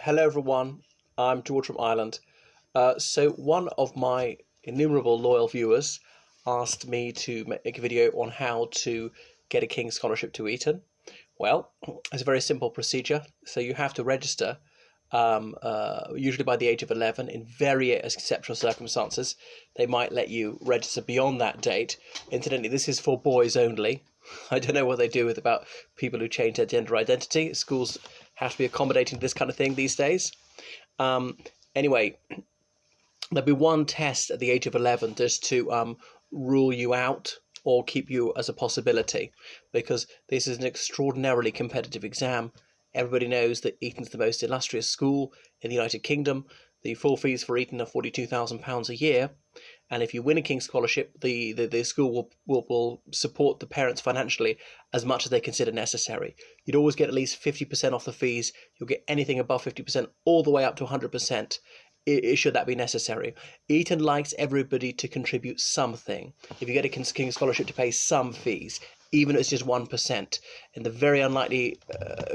Hello everyone, I'm George from Ireland. So one of my innumerable loyal viewers asked me to make a video on how to get a King's Scholarship to Eton. Well, it's a very simple procedure. So you have to register, usually by the age of 11. In very exceptional circumstances, they might let you register beyond that date. Incidentally, this is for boys only. I don't know what they do with about people who change their gender identity. Schools have to be accommodating to this kind of thing these days. Anyway, there'll be one test at the age of 11 just to rule you out or keep you as a possibility, because this is an extraordinarily competitive exam. Everybody knows that Eton's the most illustrious school in the United Kingdom. The full fees for Eton are £42,000 a year. And if you win a King's Scholarship, the school will support the parents financially as much as they consider necessary. You'd always get at least 50% off the fees. You'll get anything above 50%, all the way up to 100%, should that be necessary. Eton likes everybody to contribute something. If you get a King's Scholarship, to pay some fees, even if it's just 1%. In the very unlikely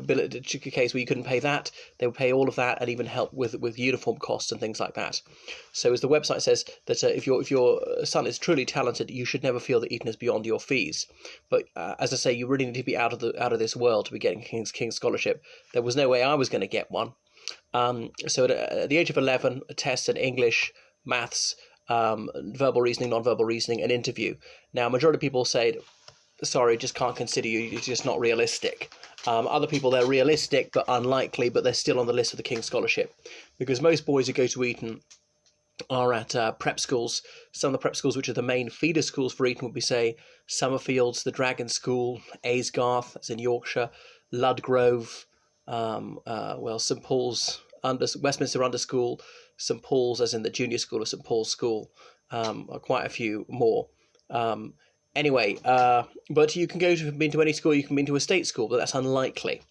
case where you couldn't pay that, they would pay all of that and even help with uniform costs and things like that. So as the website says, that if your son is truly talented, you should never feel that Eton is beyond your fees. But as I say, you really need to be out of this world to be getting King's Scholarship. There was no way I was going to get one. So at the age of 11, a test in English, maths, verbal reasoning, non-verbal reasoning, an interview. Now, majority of people say, sorry, just can't consider you, you're just not realistic. Other people, they're realistic but unlikely, but they're still on the list of the King's Scholarship. Because most boys who go to Eton are at prep schools. Some of the prep schools, which are the main feeder schools for Eton, would be, say, Summerfields, the Dragon School, Aysgarth, that's in Yorkshire, Ludgrove, St Paul's, Westminster Under School, St Paul's, as in the junior school of St Paul's School, quite a few more. Anyway, but you can go into any school, you can be into a state school, but that's unlikely.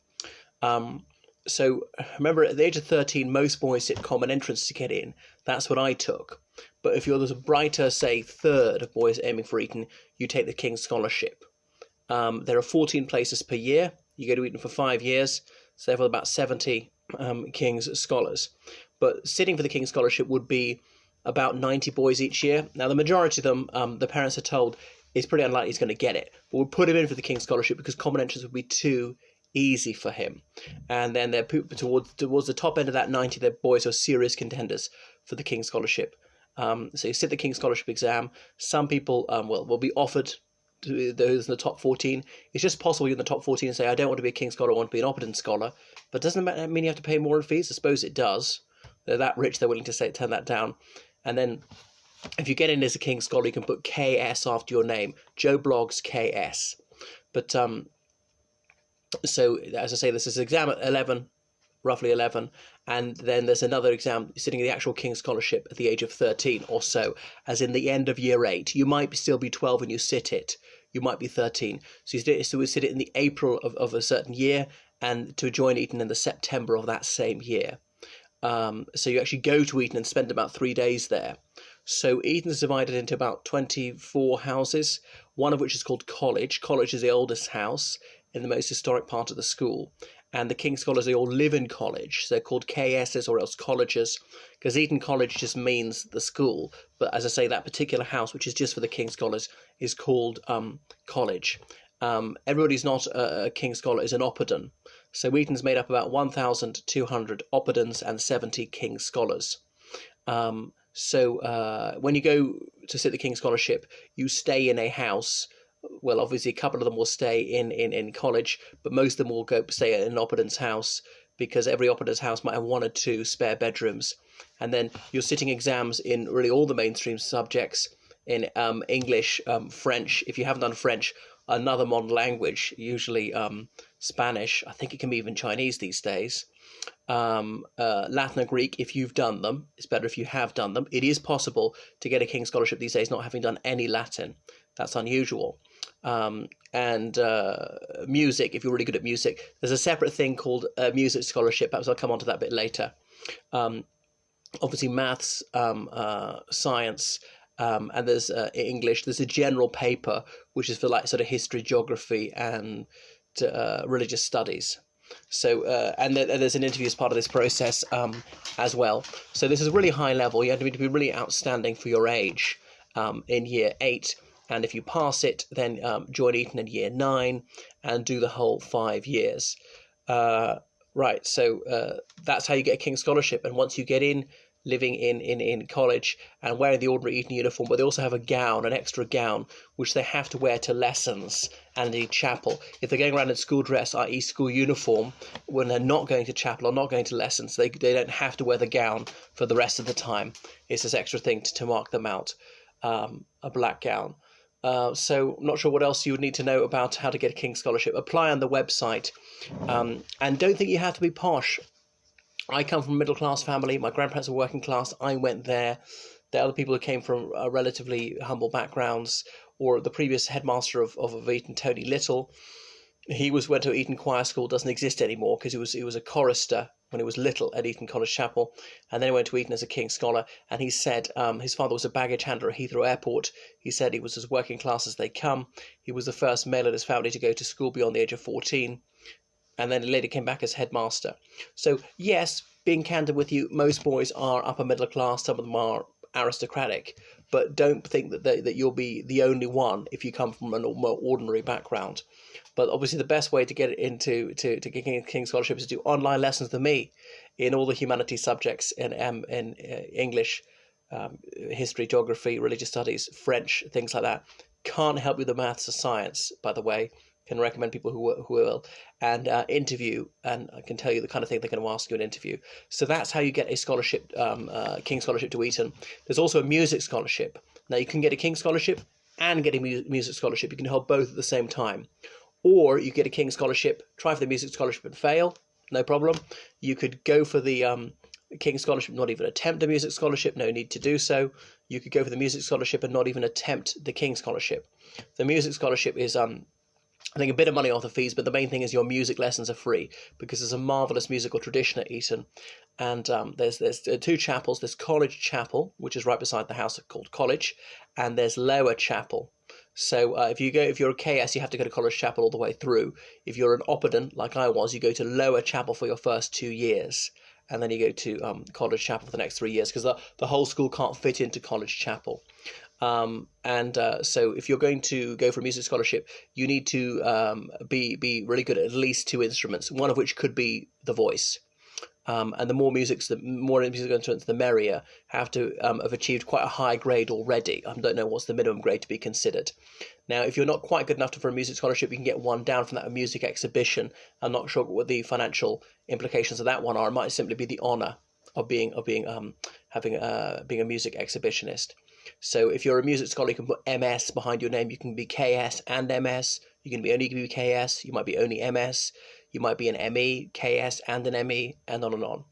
So remember, at the age of 13, most boys sit common entrance to get in. That's what I took. But if you're the brighter, say, third of boys aiming for Eton, you take the King's Scholarship. There are 14 places per year. You go to Eton for 5 years, so therefore about 70 King's Scholars. But sitting for the King's Scholarship would be about 90 boys each year. Now, the majority of them, the parents are told, it's pretty unlikely he's going to get it. But we'll put him in for the King's Scholarship because common entrance would be too easy for him. And then they're put towards the top end of that 90, they're boys who are serious contenders for the King's Scholarship. So you sit the King's Scholarship exam. Some people will be offered to those in the top 14. It's just possible you're in the top 14 and say, I don't want to be a King's Scholar, I want to be an Opperton Scholar. But doesn't that mean you have to pay more in fees? I suppose it does. They're that rich, they're willing to turn that down. And then if you get in as a King's Scholar, you can put KS after your name. Joe Bloggs KS. But so, as I say, this is an exam at 11, roughly 11, and then there's another exam sitting in the actual King's Scholarship at the age of 13 or so, as in the end of year 8. You might still be 12 when you sit it. You might be 13. So we sit it in the April of a certain year, and to join Eton in the September of that same year. So you actually go to Eton and spend about 3 days there. So Eton's divided into about 24 houses, one of which is called College. College is the oldest house in the most historic part of the school. And the King's Scholars, they all live in College. So they're called KSs or else colleges, because Eton College just means the school. But as I say, that particular house, which is just for the King's Scholars, is called College. Everybody's not a King's Scholar is an Opperton. So Eton's made up about 1,200 Oppertons and 70 King's Scholars. So when you go to sit the King's Scholarship, you stay in a house. Well, obviously, a couple of them will stay in College, but most of them will go stay in an Opperton's house, because every Opperton's house might have 1 or 2 spare bedrooms. And then you're sitting exams in really all the mainstream subjects, in English, French. If you haven't done French, another modern language, usually Spanish. I think it can be even Chinese these days. Latin and Greek, if you've done them. It's better if you have done them. It is possible to get a King's Scholarship these days not having done any Latin. That's unusual. And music, if you're really good at music. There's a separate thing called music scholarship. Perhaps I'll come on to that a bit later. Obviously, maths, science, and there's English. There's a general paper, which is for like sort of history, geography, and religious studies. So and there's an interview as part of this process as well. So this is really high level. You have to be really outstanding for your age in year 8. And if you pass it, then join Eton in year 9 and do the whole 5 years. Right, so that's how you get a King's Scholarship. And once you get in, living in college and wearing the ordinary Eton uniform, but they also have a gown, an extra gown, which they have to wear to lessons and indeed chapel. If they're going around in school dress, i.e. school uniform, when they're not going to chapel or not going to lessons, they don't have to wear the gown for the rest of the time. It's this extra thing to mark them out, a black gown. So I'm not sure what else you would need to know about how to get a King's Scholarship. Apply on the website, and don't think you have to be posh. I come from a middle-class family. My grandparents were working class. I went there. There are other people who came from relatively humble backgrounds, or the previous headmaster of Eton, Tony Little. He went to Eton Choir School, doesn't exist anymore because he was a chorister when he was little at Eton College Chapel, and then he went to Eton as a King's Scholar. And he said his father was a baggage handler at Heathrow Airport. He said he was as working class as they come. He was the first male in his family to go to school beyond the age of 14. And then later came back as headmaster. So yes, being candid with you, most boys are upper middle class. Some of them are aristocratic, but don't think that you'll be the only one if you come from a more ordinary background. But obviously, the best way to get into to getting a King's Scholarship is to do online lessons with me in all the humanities subjects in English, history, geography, religious studies, French, things like that. Can't help you with the maths or science, by the way. Can recommend people who will, and interview, and I can tell you the kind of thing they're going to ask you in an interview. So that's how you get a scholarship, King's Scholarship to Eton. There's also a music scholarship. Now you can get a King's Scholarship and get a music scholarship. You can hold both at the same time. Or you get a King's Scholarship, try for the music scholarship and fail, no problem. You could go for the King's Scholarship, not even attempt a music scholarship, no need to do so. You could go for the music scholarship and not even attempt the King's Scholarship. The music scholarship is I think a bit of money off the fees, but the main thing is your music lessons are free because there's a marvellous musical tradition at Eton. And there's 2 chapels. There's College Chapel, which is right beside the house called College, and there's Lower Chapel. So if you're a KS, you have to go to College Chapel all the way through. If you're an Opperden, like I was, you go to Lower Chapel for your first 2 years, and then you go to College Chapel for the next 3 years because the whole school can't fit into College Chapel. So if you're going to go for a music scholarship, you need to be really good at least 2 instruments, one of which could be the voice. And the more musical instruments, the merrier. Have to have achieved quite a high grade already. I don't know what's the minimum grade to be considered. Now, if you're not quite good enough for a music scholarship, you can get one down from that music exhibition. I'm not sure what the financial implications of that one are. It might simply be the honour of being a music exhibitionist. So if you're a music scholar, you can put MS behind your name. You can be KS and MS. You can be KS. You might be only MS. You might be an ME, KS, and an ME, and on and on.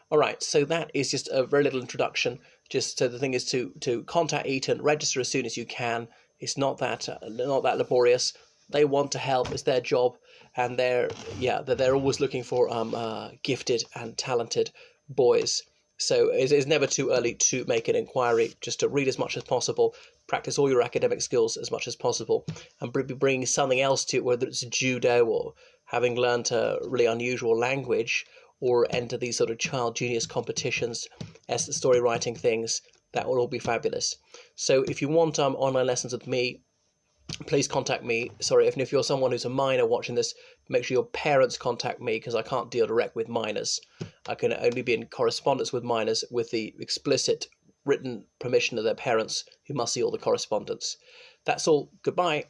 All right, so that is just a very little introduction. Just so the thing is to contact Eton, register as soon as you can. It's not that laborious. They want to help. It's their job, and they're always looking for gifted and talented boys. So it's never too early to make an inquiry. Just to read as much as possible, practice all your academic skills as much as possible, and bring something else to it, whether it's judo or having learned a really unusual language, or enter these sort of child genius competitions, story writing things. That will all be fabulous. So if you want online lessons with me, please contact me. Sorry, if you're someone who's a minor watching this, make sure your parents contact me because I can't deal direct with minors. I can only be in correspondence with minors with the explicit written permission of their parents, who must see all the correspondence. That's all. Goodbye.